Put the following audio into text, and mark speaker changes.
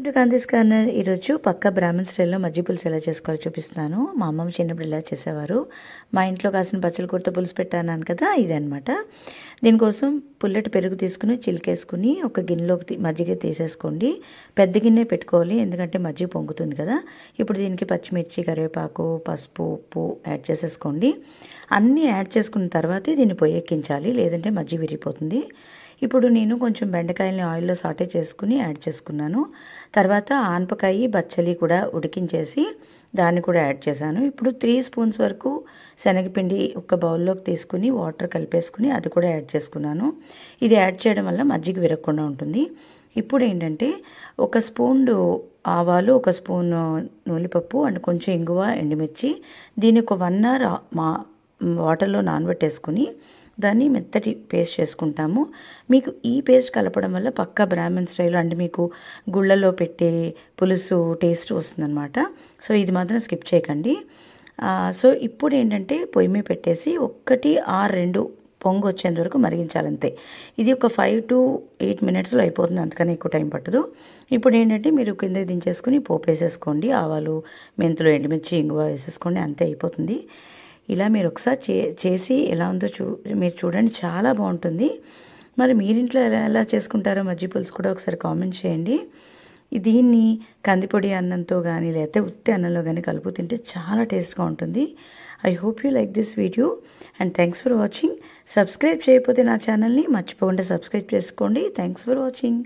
Speaker 1: To కాంతిస్ corner. ఈరోజు పక్కా బ్రాహ్మణ్ స్టైల్లో మజ్జిగ పులుసు ఎలా చేసుకోవాలో చూపిస్తాను. మా అమ్మమ్మ చిన్నప్పుడు ఇలా చేసేవారు. మా ఇంట్లో కాసిన పచ్చల కూరతో పులుసు పెట్టాను కదా, ఇదే అనమాట. దీనికోసం పుల్లటి పెరుగు తీసుకుని చిలికేసుకుని ఒక గిన్నెలోకి మజ్జిగ తీసేసుకోండి. పెద్ద గిన్నె పెట్టుకోవాలి, ఎందుకంటే మజ్జిగ పొంగుతుంది కదా. ఇప్పుడు దీనికి పచ్చిమిర్చి, కరివేపాకు, పసుపు, ఉప్పు యాడ్ చేసేసుకోండి. అన్నీ యాడ్ చేసుకున్న తర్వాతే దీన్ని పొయ్యెక్కించాలి, లేదంటే మజ్జిగ విరిగిపోతుంది. ఇప్పుడు నేను కొంచెం బెండకాయలని ఆయిల్లో సాటే చేసుకుని యాడ్ చేసుకున్నాను. తర్వాత ఆనపకాయ, బచ్చలి కూడా ఉడికించేసి దాన్ని కూడా యాడ్ చేశాను. ఇప్పుడు 3 స్పూన్స్ వరకు శనగపిండి ఒక బౌల్లోకి తీసుకుని వాటర్ కలిపేసుకుని అది కూడా యాడ్ చేసుకున్నాను. ఇది యాడ్ చేయడం వల్ల మజ్జిగ విరగకుండా ఉంటుంది. ఇప్పుడు ఏంటంటే 1 స్పూన్ ఆవాలు, 1 స్పూన్ నూనెపప్పు అండ్ కొంచెం ఇంగువ, ఎండుమిర్చి, దీన్ని ఒక 1 అవర్ వాటర్లో నానబెట్టేసుకుని దాన్ని మెత్తటి పేస్ట్ చేసుకుంటాము. మీకు ఈ పేస్ట్ కలపడం వల్ల పక్కా బ్రాహ్మణ్ స్టైల్ అంటే మీకు గుళ్ళలో పెట్టే పులుసు టేస్ట్ వస్తుందన్నమాట. సో ఇది మాత్రం స్కిప్ చేయకండి. సో ఇప్పుడు ఏంటంటే పొయ్యి మీద పెట్టేసి 1 or 2 పొంగు వచ్చేంత వరకు మరిగించాలంతే. ఇది ఒక 5 to 8 మినిట్స్లో అయిపోతుంది, అంతకని ఎక్కువ టైం పట్టదు. ఇప్పుడు ఏంటంటే మీరు కిందకి దించేసుకుని పోపు వేసేసుకోండి. ఆవాలు, మెంతులు, ఎండుమిర్చి, ఇంగువ వేసేసుకోండి, అంతే అయిపోతుంది. ఇలా మీరు ఒకసారి చేసి ఎలా ఉందో మీరు చూడండి, చాలా బాగుంటుంది. మరి మీరింట్లో ఎలా చేసుకుంటారో మజ్జిగ పులుసు కూడా ఒకసారి కామెంట్ చేయండి. దీన్ని కందిపొడి అన్నంతో కానీ లేకపోతే ఉత్తి అన్నంలో కానీ కలుపు తింటే చాలా టేస్ట్గా ఉంటుంది. I hope you like this video and thanks for watching. Subscribe చేయకపోతే నా ఛానల్ని మర్చిపోకుండా సబ్స్క్రైబ్ చేసుకోండి. Thanks for watching.